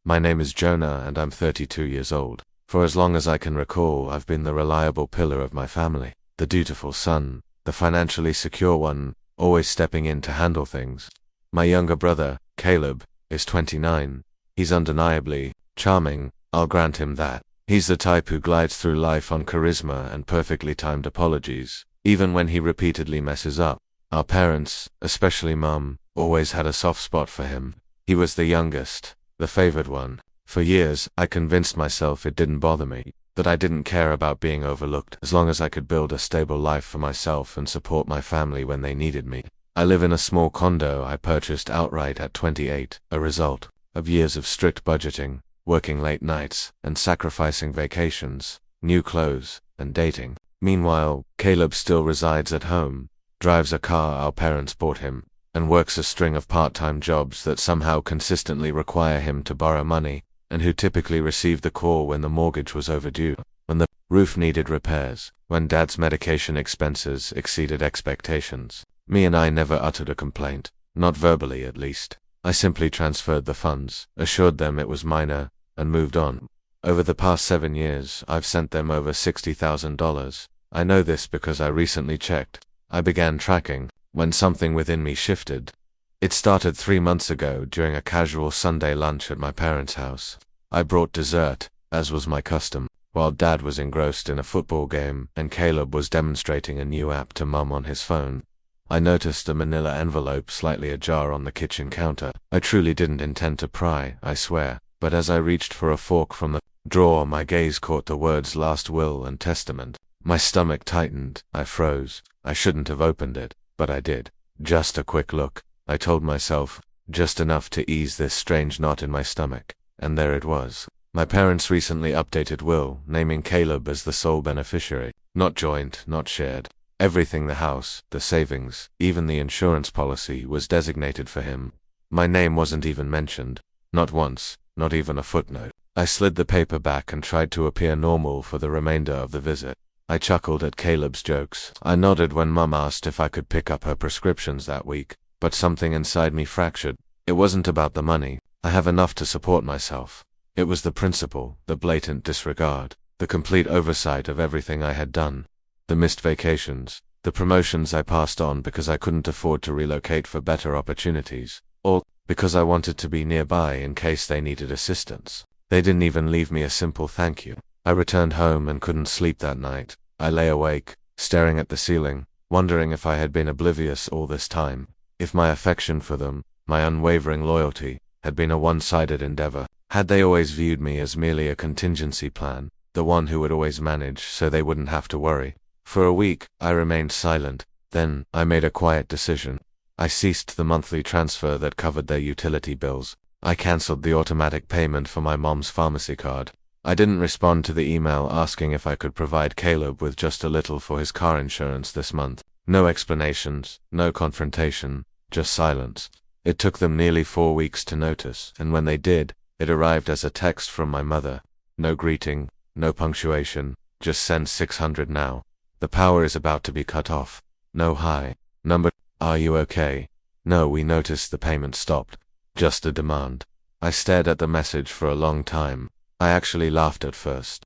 My name is Jonah and I'm 32 years old. For as long as I can recall, I've been the reliable pillar of my family, the dutiful son, the financially secure one, always stepping in to handle things. My younger brother, Caleb, is 29. He's undeniably charming, I'll grant him that. He's the type who glides through life on charisma and perfectly timed apologies, even when he repeatedly messes up. Our parents, especially Mum, always had a soft spot for him. He was the youngest, the favored one. For years, I convinced myself it didn't bother me, that I didn't care about being overlooked as long as I could build a stable life for myself and support my family when they needed me. I live in a small condo I purchased outright at 28, a result of years of strict budgeting, working late nights, and sacrificing vacations, new clothes, and dating. Meanwhile, Caleb still resides at home, drives a car our parents bought him, and works a string of part-time jobs that somehow consistently require him to borrow money, and who typically received the call when the mortgage was overdue, when the roof needed repairs, when Dad's medication expenses exceeded expectations. Me and I never uttered a complaint, not verbally at least. I simply transferred the funds, assured them it was minor, and moved on. Over the past 7 years, I've sent them over $60,000. I know this because I recently checked. I began tracking when something within me shifted. It started 3 months ago during a casual Sunday lunch at my parents' house. I brought dessert, as was my custom, while Dad was engrossed in a football game and Caleb was demonstrating a new app to Mum on his phone. I noticed a manila envelope slightly ajar on the kitchen counter. I truly didn't intend to pry, I swear, but as I reached for a fork from the drawer, my gaze caught the words "Last Will and Testament." My stomach tightened. I froze. I shouldn't have opened it, but I did. Just a quick look, I told myself, just enough to ease this strange knot in my stomach. And there it was. My parents' recently updated will, naming Caleb as the sole beneficiary. Not joint, not shared. Everything, the house, the savings, even the insurance policy, was designated for him. My name wasn't even mentioned. Not once, not even a footnote. I slid the paper back and tried to appear normal for the remainder of the visit. I chuckled at Caleb's jokes. I nodded when Mum asked if I could pick up her prescriptions that week, but something inside me fractured. It wasn't about the money. I have enough to support myself. It was the principle, the blatant disregard, the complete oversight of everything I had done. The missed vacations, the promotions I passed on because I couldn't afford to relocate for better opportunities, or because I wanted to be nearby in case they needed assistance. They didn't even leave me a simple thank you. I returned home and couldn't sleep that night. I lay awake, staring at the ceiling, wondering if I had been oblivious all this time, if my affection for them, my unwavering loyalty, had been a one-sided endeavor. Had they always viewed me as merely a contingency plan, the one who would always manage so they wouldn't have to worry? For a week, I remained silent. Then, I made a quiet decision. I ceased the monthly transfer that covered their utility bills. I cancelled the automatic payment for my mom's pharmacy card. I didn't respond to the email asking if I could provide Caleb with just a little for his car insurance this month. No explanations, no confrontation, just silence. It took them nearly 4 weeks to notice, and when they did, it arrived as a text from my mother. No greeting, no punctuation, just send 600 now. The power is about to be cut off. No hi. Number, are you okay? No, we noticed the payment stopped. Just a demand. I stared at the message for a long time. I actually laughed at first.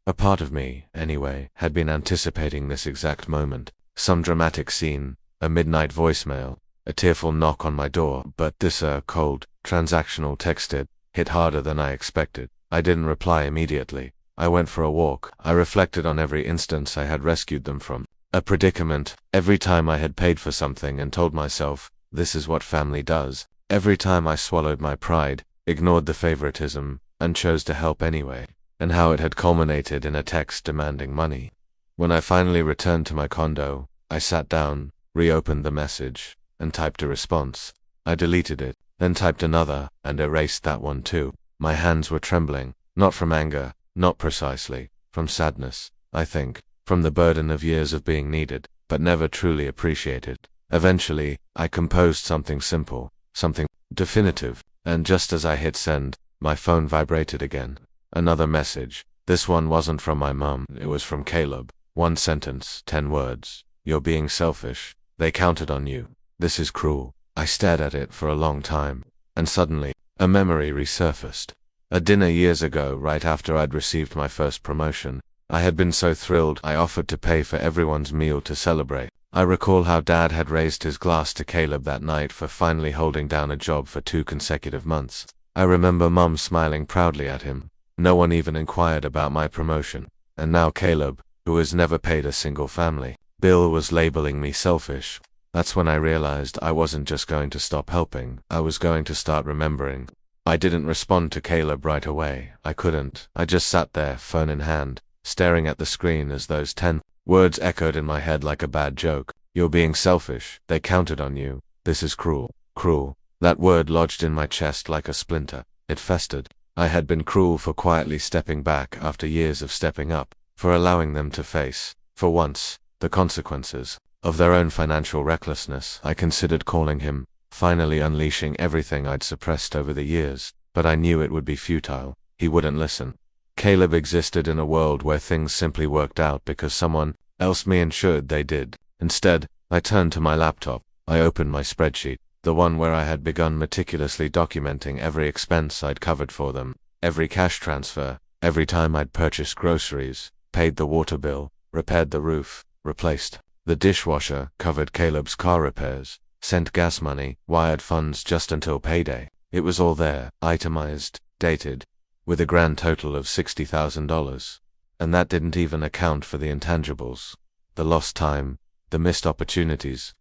A part of me, anyway, had been anticipating this exact moment. Some dramatic scene, a midnight voicemail, a tearful knock on my door, but this cold, transactional text hit harder than I expected. I didn't reply immediately. I went for a walk. I reflected on every instance I had rescued them from. A predicament. Every time I had paid for something and told myself, this is what family does. Every time I swallowed my pride, ignored the favoritism, and chose to help anyway. And how it had culminated in a text demanding money. When I finally returned to my condo, I sat down, reopened the message, and typed a response. I deleted it, then typed another, and erased that one too. My hands were trembling, not from anger, not precisely, from sadness, I think, from the burden of years of being needed, but never truly appreciated. Eventually, I composed something simple, something definitive, and just as I hit send, my phone vibrated again. Another message. This one wasn't from my mum, it was from Caleb. 1 sentence, 10 words. You're being selfish. They counted on you. This is cruel. I stared at it for a long time, and suddenly, a memory resurfaced. A dinner years ago, right after I'd received my first promotion. I had been so thrilled I offered to pay for everyone's meal to celebrate. I recall how Dad had raised his glass to Caleb that night for finally holding down a job for 2 consecutive months. I remember Mum smiling proudly at him. No one even inquired about my promotion. And now Caleb, who has never paid a single family bill, was labeling me selfish. That's when I realized I wasn't just going to stop helping, I was going to start remembering. I didn't respond to Caleb right away. I couldn't. I just sat there, phone in hand, staring at the screen as those 10 words echoed in my head like a bad joke. You're being selfish. They counted on you. This is cruel. Cruel. That word lodged in my chest like a splinter. It festered. I had been cruel for quietly stepping back after years of stepping up, for allowing them to face, for once, the consequences of their own financial recklessness. I considered calling him, finally unleashing everything I'd suppressed over the years, but I knew it would be futile. He wouldn't listen. Caleb existed in a world where things simply worked out because someone else ensured they did. Instead, I turned to my laptop. I opened my spreadsheet, the one where I had begun meticulously documenting every expense I'd covered for them, every cash transfer, every time I'd purchased groceries, paid the water bill, repaired the roof, replaced the dishwasher, covered Caleb's car repairs, sent gas money, wired funds just until payday. It was all there, itemized, dated, with a grand total of $60,000. And that didn't even account for the intangibles, the lost time, the missed opportunities.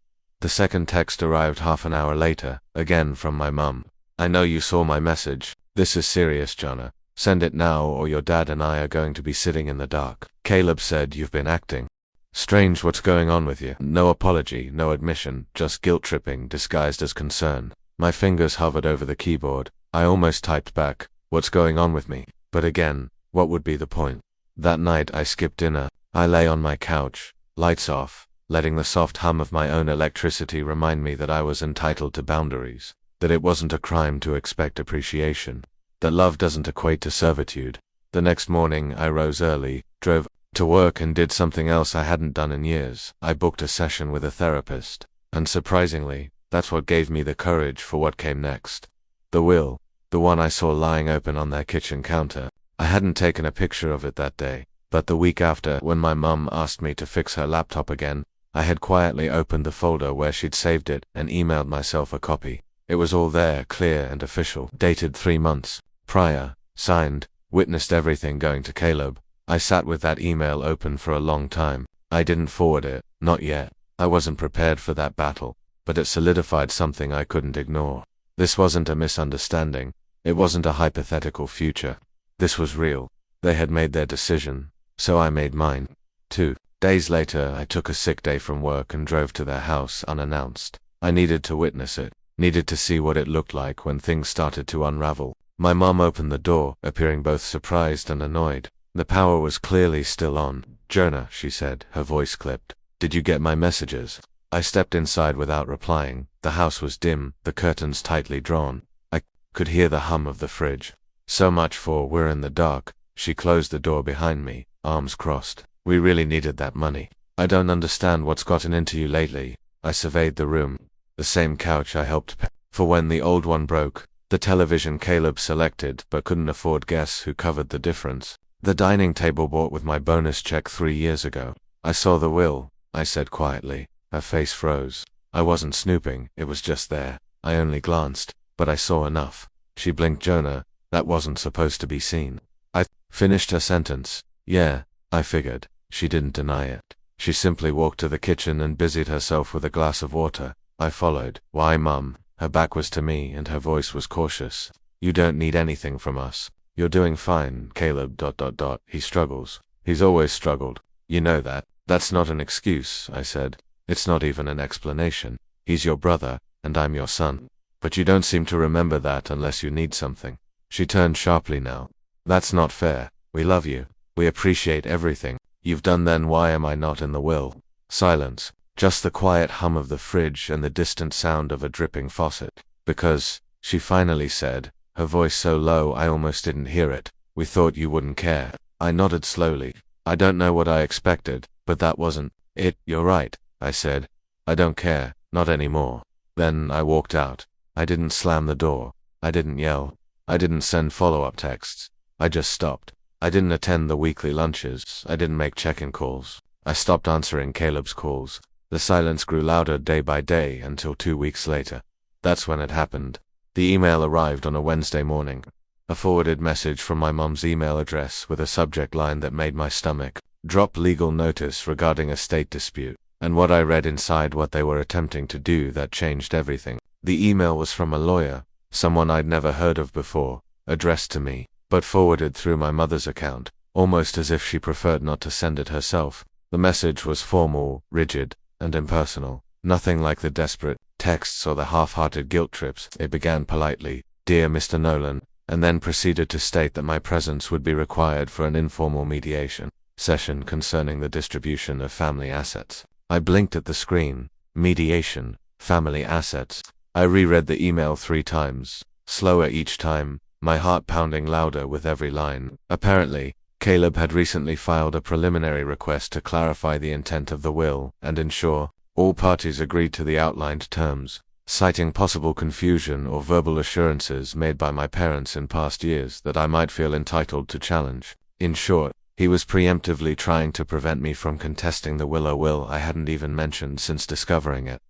The second text arrived half an hour later, again from my mum. I know you saw my message. This is serious, Jonah. Send it now or your dad and I are going to be sitting in the dark. Caleb said you've been acting strange. What's going on with you? No apology, no admission, just guilt-tripping disguised as concern. My fingers hovered over the keyboard. I almost typed back, what's going on with me? But again, what would be the point? That night I skipped dinner. I lay on my couch, lights off, letting the soft hum of my own electricity remind me that I was entitled to boundaries, that it wasn't a crime to expect appreciation, that love doesn't equate to servitude. The next morning I rose early, drove to work and did something else I hadn't done in years. I booked a session with a therapist, and surprisingly, that's what gave me the courage for what came next. The will, the one I saw lying open on their kitchen counter. I hadn't taken a picture of it that day, but the week after, when my mum asked me to fix her laptop again, I had quietly opened the folder where she'd saved it and emailed myself a copy. It was all there, clear and official, dated 3 months prior, signed, witnessed everything going to Caleb. I sat with that email open for a long time. I didn't forward it, not yet. I wasn't prepared for that battle, but it solidified something I couldn't ignore. This wasn't a misunderstanding. It wasn't a hypothetical future. This was real. They had made their decision, so I made mine. 2 days later, I took a sick day from work and drove to their house unannounced. I needed to witness it, needed to see what it looked like when things started to unravel. My mom opened the door, appearing both surprised and annoyed. The power was clearly still on. Jonah, she said, her voice clipped. Did you get my messages? I stepped inside without replying. The house was dim, the curtains tightly drawn. I could hear the hum of the fridge. So much for we're in the dark. She closed the door behind me, arms crossed. We really needed that money. I don't understand what's gotten into you lately. I surveyed the room. The same couch I helped pay for when the old one broke. The television Caleb selected but couldn't afford. Guess who covered the difference? The dining table bought with my bonus check 3 years ago. I saw the will, I said quietly. Her face froze. I wasn't snooping, it was just there. I only glanced, but I saw enough. She blinked. Jonah, that wasn't supposed to be seen. I finished her sentence. Yeah, I figured. She didn't deny it. She simply walked to the kitchen and busied herself with a glass of water. I followed. Why, Mum? Her back was to me and her voice was cautious. You don't need anything from us. You're doing fine, Caleb. He struggles. He's always struggled. You know that. That's not an excuse, I said. It's not even an explanation. He's your brother, and I'm your son. But you don't seem to remember that unless you need something. She turned sharply now. That's not fair. We love you. We appreciate everything you've done. Then why am I not in the will? Silence. Just the quiet hum of the fridge and the distant sound of a dripping faucet. Because, she finally said, her voice so low I almost didn't hear it. We thought you wouldn't care. I nodded slowly. I don't know what I expected, but that wasn't it. You're right, I said. I don't care, not anymore. Then I walked out. I didn't slam the door. I didn't yell. I didn't send follow-up texts. I just stopped. I didn't attend the weekly lunches. I didn't make check-in calls. I stopped answering Caleb's calls. The silence grew louder day by day until 2 weeks later. That's when it happened. The email arrived on a Wednesday morning. A forwarded message from my mom's email address with a subject line that made my stomach drop: legal notice regarding a state dispute. And what I read inside what they were attempting to do that changed everything. The email was from a lawyer, someone I'd never heard of before, addressed to me, but forwarded through my mother's account, almost as if she preferred not to send it herself. The message was formal, rigid, and impersonal. Nothing like the desperate texts or the half-hearted guilt trips. It began politely, "Dear Mr. Nolan," and then proceeded to state that my presence would be required for an informal mediation session concerning the distribution of family assets. I blinked at the screen. Mediation, family assets. I reread the email 3 times, slower each time, my heart pounding louder with every line. Apparently, Caleb had recently filed a preliminary request to clarify the intent of the will and ensure all parties agreed to the outlined terms, citing possible confusion or verbal assurances made by my parents in past years that I might feel entitled to challenge. In short, he was preemptively trying to prevent me from contesting the will I hadn't even mentioned since discovering it.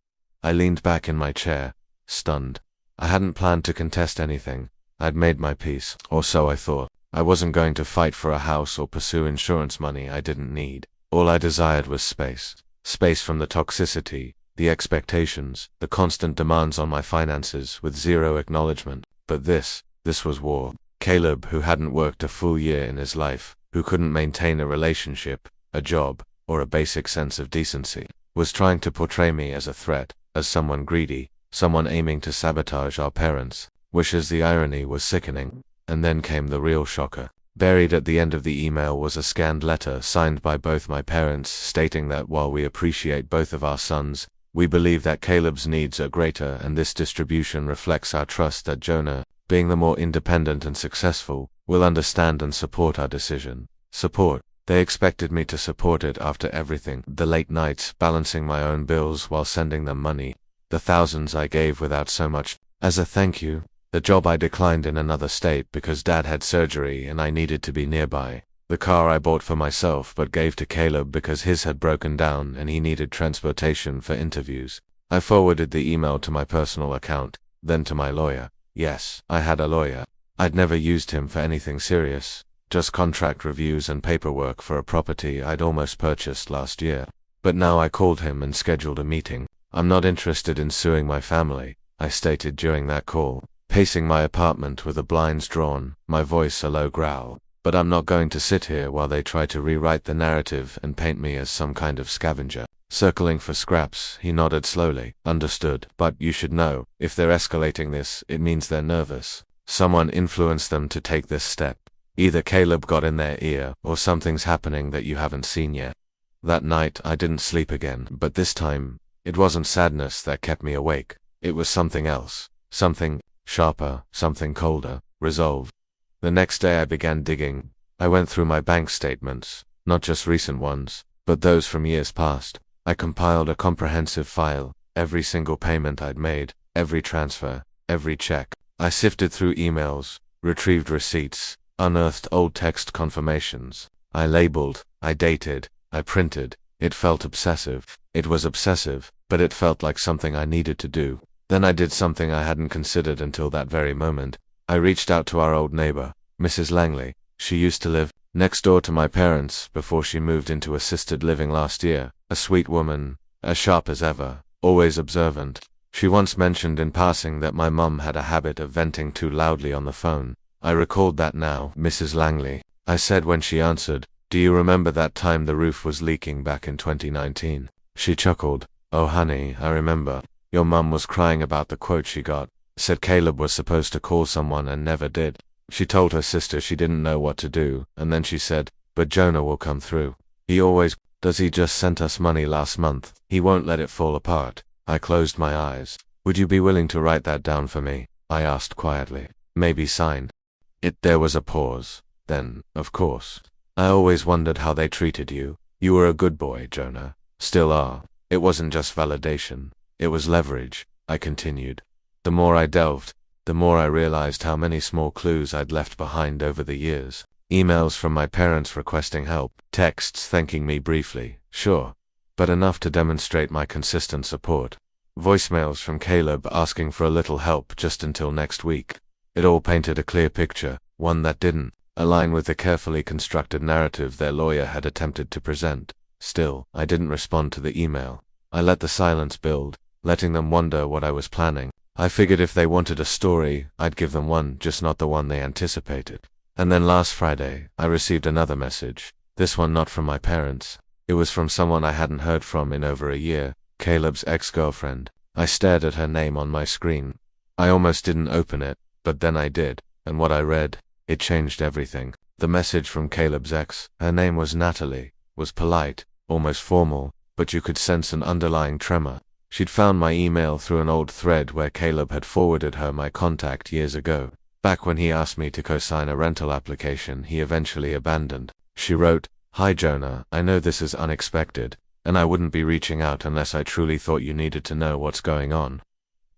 I leaned back in my chair, stunned. I hadn't planned to contest anything. I'd made my peace, or so I thought. I wasn't going to fight for a house or pursue insurance money I didn't need. All I desired was space. Space from the toxicity, the expectations, the constant demands on my finances with zero acknowledgement. But this was war. Caleb, who hadn't worked a full year in his life, who couldn't maintain a relationship, a job, or a basic sense of decency, was trying to portray me as a threat, as someone greedy, someone aiming to sabotage our parents. Wishes the irony was sickening. And then came the real shocker. Buried at the end of the email was a scanned letter signed by both my parents stating that while we appreciate both of our sons, we believe that Caleb's needs are greater, and this distribution reflects our trust that Jonah, being the more independent and successful, will understand and support our decision. Support. They expected me to support it after everything. The late nights, balancing my own bills while sending them money. The thousands I gave without so much as a thank you. The job I declined in another state because Dad had surgery and I needed to be nearby. The car I bought for myself but gave to Caleb because his had broken down and he needed transportation for interviews. I forwarded the email to my personal account, then to my lawyer. Yes, I had a lawyer. I'd never used him for anything serious, just contract reviews and paperwork for a property I'd almost purchased last year. But now I called him and scheduled a meeting. "I'm not interested in suing my family," I stated during that call, pacing my apartment with the blinds drawn, my voice a low growl. "But I'm not going to sit here while they try to rewrite the narrative and paint me as some kind of scavenger, circling for scraps." He nodded slowly. "Understood. But you should know, if they're escalating this, it means they're nervous. Someone influenced them to take this step. Either Caleb got in their ear, or something's happening that you haven't seen yet." That night I didn't sleep again, but this time, it wasn't sadness that kept me awake. It was something else. Something sharper, something colder, resolve. The next day I began digging. I went through my bank statements, not just recent ones, but those from years past. I compiled a comprehensive file, every single payment I'd made, every transfer, every check. I sifted through emails, retrieved receipts, unearthed old text confirmations. I labeled, I dated, I printed. It felt obsessive. It was obsessive, but it felt like something I needed to do. Then I did something I hadn't considered until that very moment. I reached out to our old neighbor, Mrs. Langley. She used to live next door to my parents before she moved into assisted living last year. A sweet woman, as sharp as ever, always observant. She once mentioned in passing that my mum had a habit of venting too loudly on the phone. I recalled that now. "Mrs. Langley," I said when she answered, "do you remember that time the roof was leaking back in 2019? She chuckled. "Oh honey, I remember. Your mum was crying about the quote she got. Said Caleb was supposed to call someone and never did. She told her sister she didn't know what to do, and then she said, but Jonah will come through. He always does. He just sent us money last month. He won't let it fall apart." I closed my eyes. "Would you be willing to write that down for me?" I asked quietly. "Maybe sign it." There was a pause. Then, "Of course. I always wondered how they treated you. You were a good boy, Jonah. Still are." It wasn't just validation. It was leverage, I continued. The more I delved, the more I realized how many small clues I'd left behind over the years. Emails from my parents requesting help, texts thanking me briefly, sure, but enough to demonstrate my consistent support. Voicemails from Caleb asking for a little help just until next week. It all painted a clear picture, one that didn't align with the carefully constructed narrative their lawyer had attempted to present. Still, I didn't respond to the email. I let the silence build, letting them wonder what I was planning. I figured if they wanted a story, I'd give them one, just not the one they anticipated. And then last Friday, I received another message. This one not from my parents. It was from someone I hadn't heard from in over a year, Caleb's ex-girlfriend. I stared at her name on my screen. I almost didn't open it, but then I did, and what I read, it changed everything. The message from Caleb's ex, her name was Natalie, was polite, almost formal, but you could sense an underlying tremor. She'd found my email through an old thread where Caleb had forwarded her my contact years ago, back when he asked me to co-sign a rental application he eventually abandoned. She wrote, "Hi Jonah, I know this is unexpected, and I wouldn't be reaching out unless I truly thought you needed to know what's going on.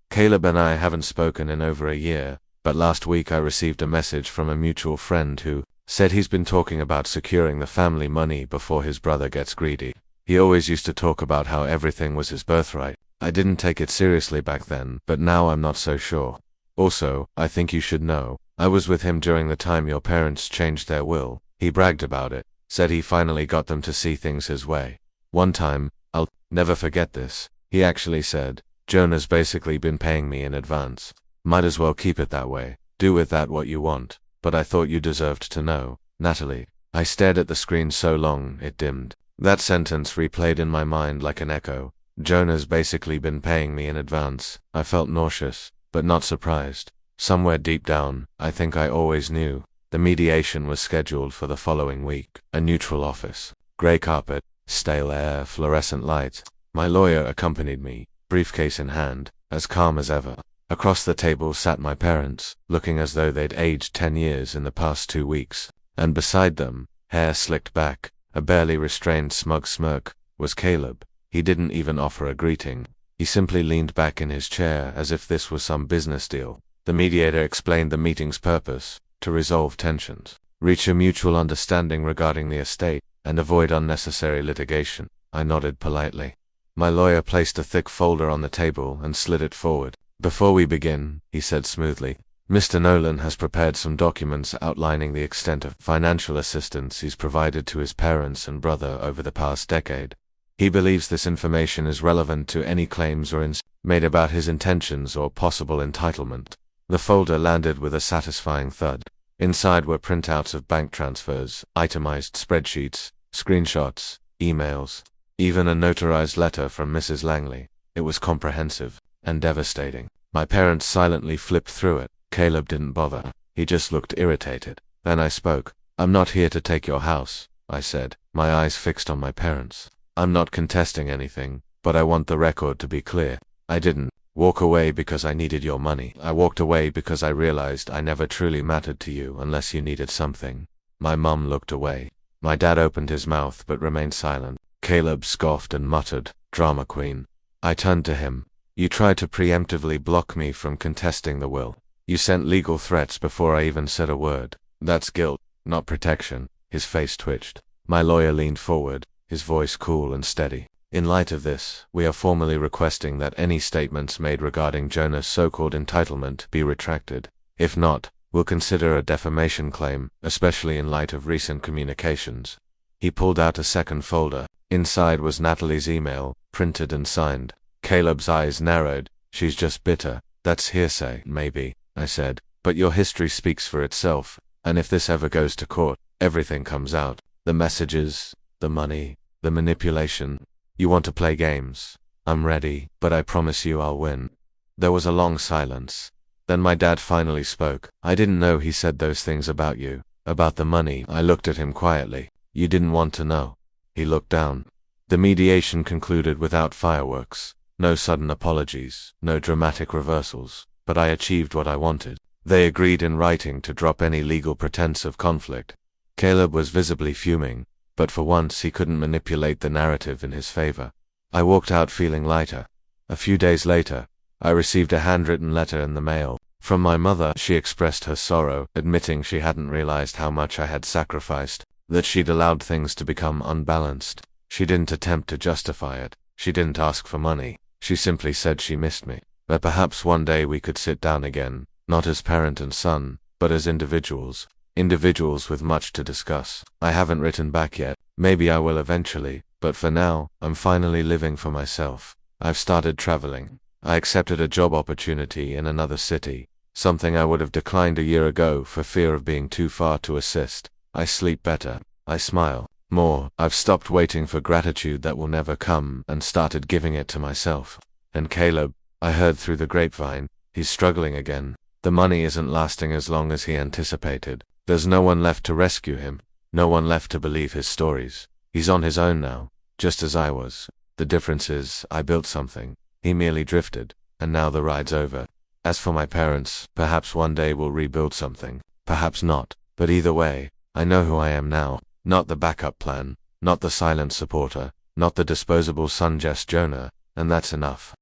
Caleb and I haven't spoken in over a year, but last week I received a message from a mutual friend who said he's been talking about securing the family money before his brother gets greedy. He always used to talk about how everything was his birthright. I didn't take it seriously back then, but now I'm not so sure. Also, I think you should know, I was with him during the time your parents changed their will. He bragged about it, said he finally got them to see things his way. One time, I'll never forget this, he actually said, Jonah's basically been paying me in advance. Might as well keep it that way. Do with that what you want. But I thought you deserved to know, Natalie." I stared at the screen so long, it dimmed. That sentence replayed in my mind like an echo. Jonah's basically been paying me in advance. I felt nauseous, but not surprised. Somewhere deep down, I think I always knew. The mediation was scheduled for the following week. A neutral office. Grey carpet, stale air, fluorescent lights. My lawyer accompanied me, briefcase in hand, as calm as ever. Across the table sat my parents, looking as though they'd aged 10 years in the past 2 weeks. And beside them, hair slicked back, a barely restrained smug smirk, was Caleb. He didn't even offer a greeting. He simply leaned back in his chair as if this was some business deal. The mediator explained the meeting's purpose: to resolve tensions, reach a mutual understanding regarding the estate, and avoid unnecessary litigation. I nodded politely. My lawyer placed a thick folder on the table and slid it forward. "Before we begin," he said smoothly, "Mr. Nolan has prepared some documents outlining the extent of financial assistance he's provided to his parents and brother over the past decade. He believes this information is relevant to any claims or made about his intentions or possible entitlement." The folder landed with a satisfying thud. Inside were printouts of bank transfers, itemized spreadsheets, screenshots, emails, even a notarized letter from Mrs. Langley. It was comprehensive and devastating. My parents silently flipped through it. Caleb didn't bother. He just looked irritated. Then I spoke. "I'm not here to take your house," I said, my eyes fixed on my parents. "I'm not contesting anything, but I want the record to be clear. I didn't walk away because I needed your money. I walked away because I realized I never truly mattered to you unless you needed something." My mum looked away. My dad opened his mouth but remained silent. Caleb scoffed and muttered, "Drama queen." I turned to him. "You tried to preemptively block me from contesting the will. You sent legal threats before I even said a word. That's guilt, not protection." His face twitched. My lawyer leaned forward, his voice cool and steady. "In light of this, we are formally requesting that any statements made regarding Jonah's so-called entitlement be retracted. If not, we'll consider a defamation claim, especially in light of recent communications." He pulled out a second folder. Inside was Natalie's email, printed and signed. Caleb's eyes narrowed. "She's just bitter. That's hearsay, maybe," I said, "but your history speaks for itself, and if this ever goes to court, everything comes out. The messages, the money, the manipulation. You want to play games. I'm ready, but I promise you I'll win." There was a long silence. Then my dad finally spoke. "I didn't know he said those things about you. About the money." I looked at him quietly. "You didn't want to know." He looked down. The mediation concluded without fireworks. No sudden apologies, no dramatic reversals, but I achieved what I wanted. They agreed in writing to drop any legal pretense of conflict. Caleb was visibly fuming, but for once he couldn't manipulate the narrative in his favor. I walked out feeling lighter. A few days later, I received a handwritten letter in the mail. From my mother, she expressed her sorrow, admitting she hadn't realized how much I had sacrificed, that she'd allowed things to become unbalanced. She didn't attempt to justify it. She didn't ask for money. She simply said she missed me. That perhaps one day we could sit down again, not as parent and son, but as individuals. Individuals with much to discuss. I haven't written back yet. Maybe I will eventually, but for now, I'm finally living for myself. I've started traveling. I accepted a job opportunity in another city, something I would have declined a year ago for fear of being too far to assist. I sleep better. I smile more. I've stopped waiting for gratitude that will never come and started giving it to myself. And Caleb, I heard through the grapevine, he's struggling again. The money isn't lasting as long as he anticipated. There's no one left to rescue him. No one left to believe his stories. He's on his own now, just as I was. The difference is, I built something. He merely drifted, and now the ride's over. As for my parents, perhaps one day we'll rebuild something. Perhaps not. But either way, I know who I am now. Not the backup plan. Not the silent supporter. Not the disposable son, just Jonah. And that's enough.